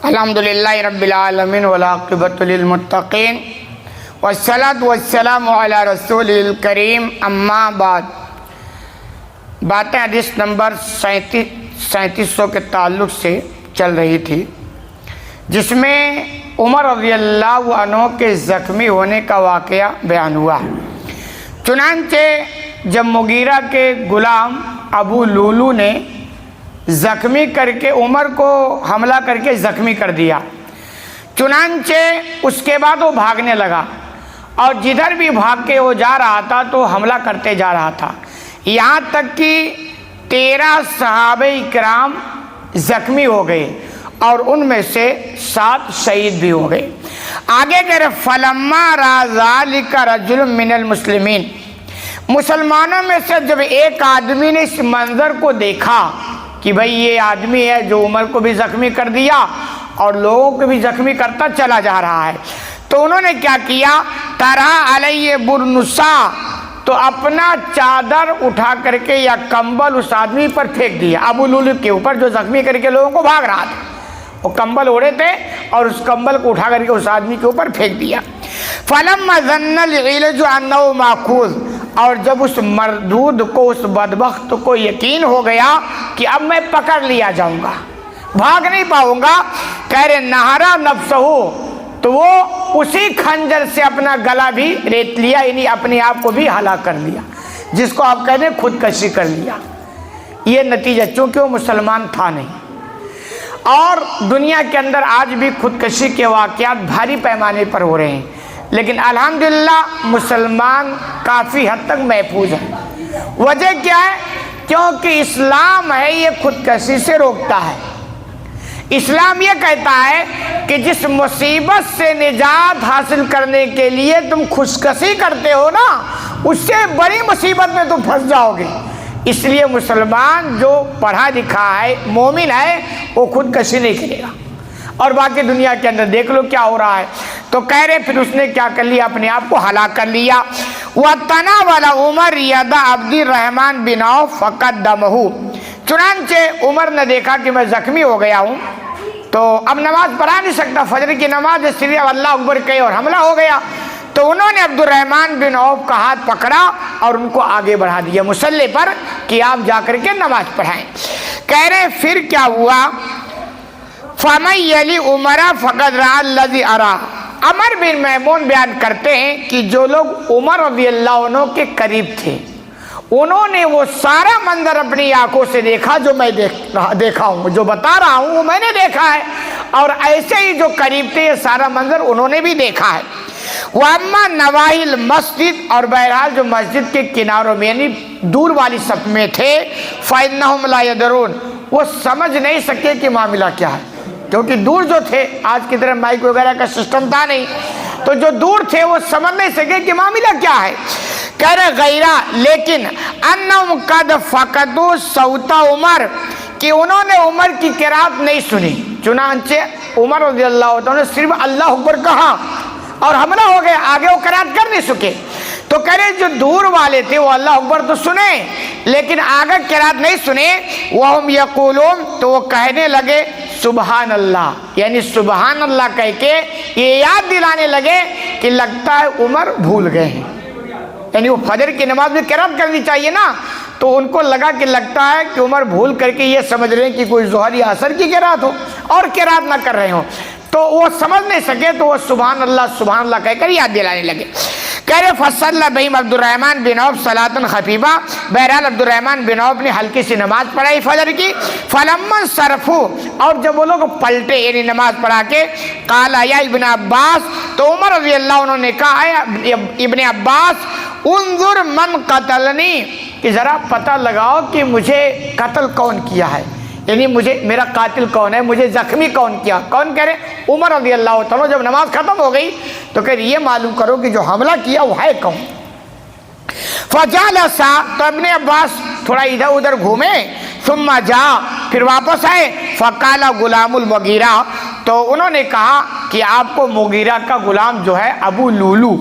الحمدللہ رب العالمین والعاقبۃ للمتقین والصلاۃ والسلام علی رسول الکریم اما بعد۔ باتیں حدیث نمبر 3700 کے تعلق سے چل رہی تھی، جس میں عمر رضی اللہ عنہ کے زخمی ہونے کا واقعہ بیان ہوا۔ چنانچہ جب مغیرہ کے غلام ابو لولو نے زخمی کر کے عمر کو حملہ کر کے زخمی کر دیا، چنانچہ اس کے بعد وہ بھاگنے لگا، اور جدھر بھی بھاگ کے وہ جا رہا تھا تو حملہ کرتے جا رہا تھا، یہاں تک کہ 13 صحابہ کرام زخمی ہو گئے اور ان میں سے 7 شہید بھی ہو گئے۔ آگے کہہ رہے فلما را ذالک رجل من المسلمین، مسلمانوں میں سے جب ایک آدمی نے اس منظر کو دیکھا کہ بھئی یہ آدمی ہے جو عمر کو بھی زخمی کر دیا اور لوگوں کو بھی زخمی کرتا چلا جا رہا ہے، تو انہوں نے کیا کیا، طرح علیہ برنسا، تو اپنا چادر اٹھا کر کے یا کمبل اس آدمی پر پھینک دیا، ابو لولو کے اوپر جو زخمی کر کے لوگوں کو بھاگ رہا تھا۔ وہ کمبل اوڑے تھے اور اس کمبل کو اٹھا کر کے اس آدمی کے اوپر پھینک دیا۔ فلما ظن العلج انه ماخوذ، اور جب اس مردود کو، اس بدبخت کو یقین ہو گیا کہ اب میں پکڑ لیا جاؤں گا، بھاگ نہیں پاؤں گا، کہہ رہے نہارا نفسہ، تو وہ اسی خنجر سے اپنا گلا بھی ریت لیا، یعنی اپنے آپ کو بھی ہلاک کر لیا، جس کو آپ کہتے ہیں خودکشی کر لیا۔ یہ نتیجہ، چونکہ وہ مسلمان تھا نہیں، اور دنیا کے اندر آج بھی خودکشی کے واقعات بھاری پیمانے پر ہو رہے ہیں، لیکن الحمدللہ مسلمان کافی حد تک محفوظ ہیں۔ وجہ کیا ہے؟ کیونکہ اسلام ہے یہ خودکشی سے روکتا ہے۔ اسلام یہ کہتا ہے کہ جس مصیبت سے نجات حاصل کرنے کے لیے تم خودکشی کرتے ہو نا، اس سے بڑی مصیبت میں تم پھنس جاؤ گے۔ اس لیے مسلمان جو پڑھا لکھا ہے، مومن ہے، وہ خودکشی نہیں کرے گا۔ اور باقی دنیا کے اندر دیکھ لو کیا ہو رہا ہے۔ تو کہہ رہے پھر اس نے کیا کر لیا، اپنے آپ کو ہلاک کر لیا۔ وَتَنَاوَلَ عُمَرُ يَدَ عَبْدِ الرَّحْمَنِ بِنْ عَوْفَ فَقَدَّمَهُ، چنانچہ عمر نے دیکھا کہ میں زخمی ہو گیا ہوں، تو اب نماز پڑھا نہیں سکتا، فجر کی نماز اس لیے اللہ اکبر کہے اور حملہ ہو گیا، تو انہوں نے عبد الرحمن بن عوف کا ہاتھ پکڑا اور ان کو آگے بڑھا دیا مصلی پر کہ آپ جا کر کے نماز پڑھائیں۔ کہہ رہے پھر کیا ہوا، فَمَن يَلِ عُمَرَ فَقَدْ رَأَى الَّذِي أَرَاهُ، عمر بن میمون بیان کرتے ہیں کہ جو لوگ عمر رضی اللہ عنہ کے قریب تھے، انہوں نے وہ سارا منظر اپنی آنکھوں سے دیکھا جو میں دیکھا ہوں، جو بتا رہا ہوں وہ میں نے دیکھا ہے، اور ایسے ہی جو قریب تھے یہ سارا منظر انہوں نے بھی دیکھا ہے۔ وَأَمَّا نَوَاحِي الْمَسْجِدِ، اور بہرحال جو مسجد کے کناروں میں یعنی دور والی صف میں تھے، فَإِنَّهُمْ لَا يَدْرُونَ، وہ سمجھ نہیں سکے کہ معاملہ کیا ہے، کیونکہ دور جو تھے، آج کی طرح مائک وغیرہ کا سسٹم تھا نہیں، تو جو دور تھے وہ سمجھ نہیں سکے کہ معاملہ کیا ہے۔ کہہ رہے غیرہ، لیکن انہم قد فقدوا صوت عمر، کہ انہوں نے عمر کی قرات نہیں سنی، چنانچہ عمر رضی اللہ عنہ نے صرف اللہ اکبر کہا اور حملہ ہو گیا، آگے وہ قرات کر نہیں سکے۔ تو کہہ رہے جو دور والے تھے وہ اللہ اکبر تو سنے لیکن آگے قرات نہیں سنے۔ وَهُمْ يَقُولُونَ، تو وہ کہنے لگے سبحان اللہ، یعنی سبحان اللہ کہہ کے یہ یاد دلانے لگے کہ لگتا ہے عمر بھول گئے ہیں، یعنی وہ فجر کی نماز میں قرات کرنی چاہیے نا، تو ان کو لگا کہ لگتا ہے کہ عمر بھول کر کے یہ سمجھ رہے ہیں کہ کوئی ظہر یا عصر کی قرات ہو اور قرات نہ کر رہے ہوں، تو وہ سمجھ نہیں سکے، تو وہ سبحان اللہ کہہ کر یاد دلانے لگے۔ کہہ رہے فصلی بہم عبد الرحمن بن عوف صلاۃ خفیفہ، بہرحال عبد الرحمن بن عوف نے ہلکی سی نماز پڑھائی فجر کی۔ فلما انصرفوا، اور جب وہ لوگ پلٹے یعنی نماز پڑھا کے، قال یا ابن عباس، تو عمر رضی اللہ عنہ نے کہا اے ابن عباس، انظر من قتلنی، کہ ذرا پتہ لگاؤ کہ مجھے قتل کون کیا ہے، یعنی میرا قاتل کون ہے، مجھے زخمی کون کیا، کون کہہ رہے عمر رضی اللہ عنہ۔ جب نماز ختم ہو گئی تو کہہ رہے یہ معلوم کرو کہ جو حملہ کیا وہ ہے کون۔ فجلس، تو ابن عباس تھوڑا ادھر ادھر گھومے، ثم جا، پھر واپس آئے، فقال غلام المغیرہ، تو انہوں نے کہا کہ آپ کو مغیرہ کا غلام جو ہے ابو لولو،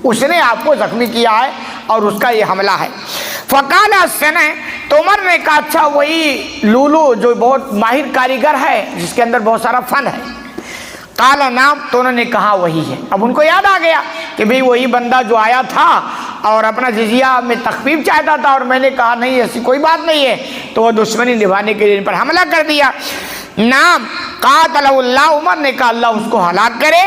اس نے آپ کو زخمی کیا ہے اور اس کا یہ حملہ ہے۔ فقال السنہ، تو عمر نے کہا اچھا وہی لولو جو بہت ماہر کاریگر ہے، جس کے اندر بہت سارا فن ہے، قال نام، تو انہوں نے کہا وہی ہے۔ اب ان کو یاد آ گیا کہ بھئی وہی بندہ جو آیا تھا اور اپنا جزیہ میں تخفیف چاہتا تھا، اور میں نے کہا نہیں ایسی کوئی بات نہیں ہے، تو وہ دشمنی نبھانے کے لیے ان پر حملہ کر دیا۔ نام قاتلہ اللہ، عمر نے کہا اللہ اس کو ہلاک کرے۔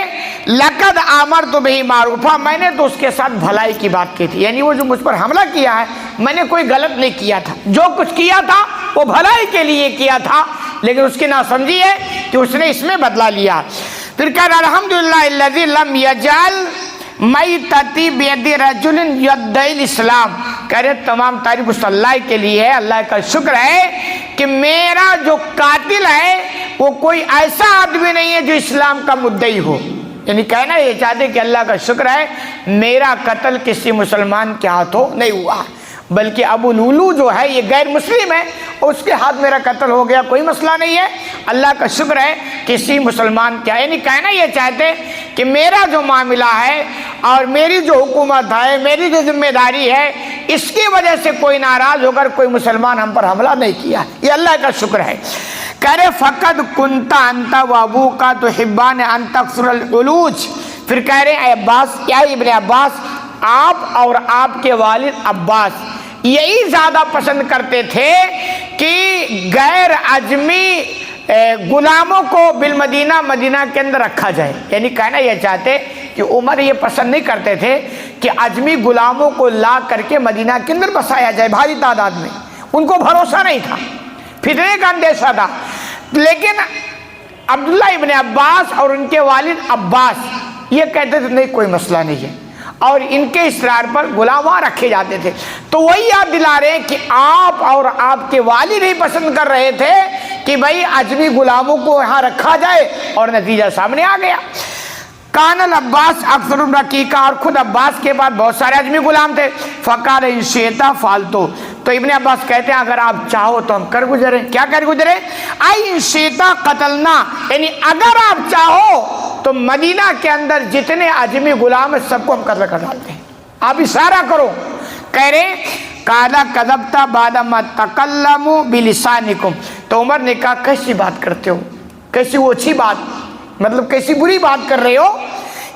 لقد آمرت بہ معروفا، میں نے تو اس کے ساتھ بھلائی کی بات کی تھی، یعنی وہ جو مجھ پر حملہ کیا ہے میں نے کوئی غلط نہیں کیا تھا، جو کچھ کیا تھا وہ بھلائی کے لیے کیا تھا، لیکن اس کی ناسمجھی ہے کہ اس نے اس میں بدلہ لیا۔ پھر کہا الحمدللہ الذی لم یجعل میتتی بید رجل یدعی الاسلام، کہہ رہے تمام تعریف اس اللہ کے لیے ہے، اللہ کا شکر ہے کہ میرا جو قاتل ہے وہ کوئی ایسا آدمی نہیں ہے جو اسلام کا مدعی ہو، یعنی کہنا یہ چاہتے کہ اللہ کا شکر ہے میرا قتل کسی مسلمان کے ہاتھوں نہیں ہوا، بلکہ ابو لولو جو ہے یہ غیر مسلم ہے، اس کے ہاتھ میرا قتل ہو گیا، کوئی مسئلہ نہیں ہے، اللہ کا شکر ہے کسی مسلمان کیا، یعنی کہنا یہ چاہتے کہ میرا جو معاملہ ہے اور میری جو حکومت ہے، میری جو ذمہ داری ہے، اس کی وجہ سے کوئی ناراض ہو کر کوئی مسلمان ہم پر حملہ نہیں کیا، یہ اللہ کا شکر ہے۔ کہہ رہے فقد کنتا انت و ابو کا تحبان ان تکثر العلوج، پھر کہہ رہے اے عباس، یا ابن عباس، آپ اور آپ کے والد عباس یہی زیادہ پسند کرتے تھے کہ غیر اجمی غلاموں کو بالمدینہ، مدینہ کے اندر رکھا جائے، یعنی کہنا یہ چاہتے کہ عمر یہ پسند نہیں کرتے تھے کہ اجمی غلاموں کو لا کر کے مدینہ کے اندر بسایا جائے بھاری تعداد میں، ان کو بھروسہ نہیں تھا، فتنے کا اندیشہ تھا۔ لیکن عبداللہ ابن عباس اور ان کے والد عباس یہ کہتے تھے نہیں کوئی مسئلہ نہیں ہے، اور ان کے اصرار پر غلام وہاں رکھے جاتے تھے۔ تو وہی یاد دلا رہے ہیں کہ آپ اور آپ کے والد ہی پسند کر رہے تھے کہ بھئی اجمی غلاموں کو یہاں رکھا جائے، اور نتیجہ سامنے آ گیا۔ کان العباس اکثر رقیقہ، اور خود عباس کے بعد بہت سارے اجمی غلام تھے۔ فقال ان شئتا فعلتو، تو ابن عباس کہتے ہیں اگر آپ چاہو تو ہم کر گزرے، کیا کر گزرے؟ ائی ان شئتا قتلنا، یعنی اگر آپ چاہو تو مدینہ کے اندر جتنے اجمی غلام ہیں سب کو ہم قتل کر ڈالتے ہیں، آپ اشارہ کرو۔ کہہ رہے قالا کذبتا بعد ما تکلموا بلسانکم، تو عمر نے کہا کیسی بات کرتے ہو، کیسی وہ اچھی بات، مطلب کیسی بری بات کر رہے ہو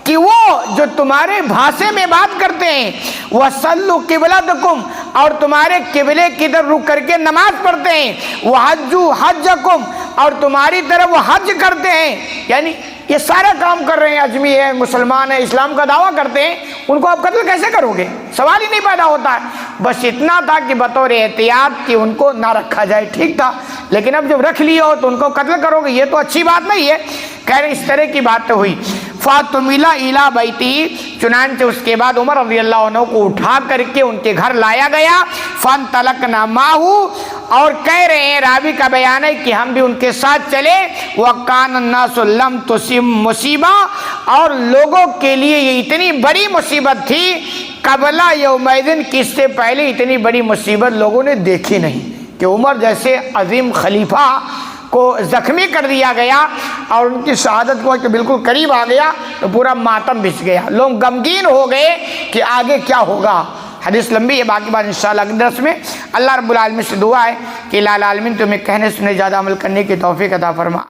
کہ وہ جو تمہارے بھاشے میں بات کرتے ہیں، وَصَلُّوا قِبْلَتَكُمْ، اور تمہارے قبلے کی طرف رک کر کے نماز پڑھتے ہیں، وَحَجُّوا حَجَّكُمْ، اور تمہاری طرف وہ حج کرتے ہیں، یعنی یہ سارا کام کر رہے ہیں، اجمی ہے، مسلمان ہے، اسلام کا دعویٰ کرتے ہیں، ان کو آپ قتل کیسے کرو گے؟ سوال ہی نہیں پیدا ہوتا ہے۔ بس اتنا تھا کہ بطور احتیاط کہ ان کو نہ رکھا جائے، ٹھیک تھا، لیکن اب جب رکھ لیے ہو تو ان کو قتل کرو گے، یہ تو اچھی بات نہیں ہے۔ کہہ رہے اس طرح کی بات ہوئی۔ فَاتُمِلَ إِلَى بَيْتِهِ، چنانچہ اس کے بعد عمر رضی اللہ عنہ کو اٹھا کر کے ان کے گھر لایا گیا۔ فَانْطَلَقْنَا مَعَهُ، اور کہہ رہے ہیں راوی کا بیان ہے کہ ہم بھی ان کے ساتھ چلے۔ وَكَانَ النَّاسُ لَمْ تُصِبْ مُصِیبَةً، اور لوگوں کے لیے یہ اتنی بڑی مصیبت تھی، قبلہ یومئذ، کہ اس سے پہلے اتنی بڑی مصیبت لوگوں نے دیکھی نہیں، کہ عمر جیسے عظیم خلیفہ کو زخمی کر دیا گیا اور ان کی شہادت کو کہ بالکل قریب آ گیا، تو پورا ماتم بچ گیا، لوگ غمگین ہو گئے کہ آگے کیا ہوگا۔ حدیث لمبی ہے، باقی بات انشاءاللہ اگلے درس میں۔ اللہ رب العالمین سے دعا ہے کہ الہ العالمین تمہیں کہنے سنے زیادہ عمل کرنے کی توفیق عطا فرما۔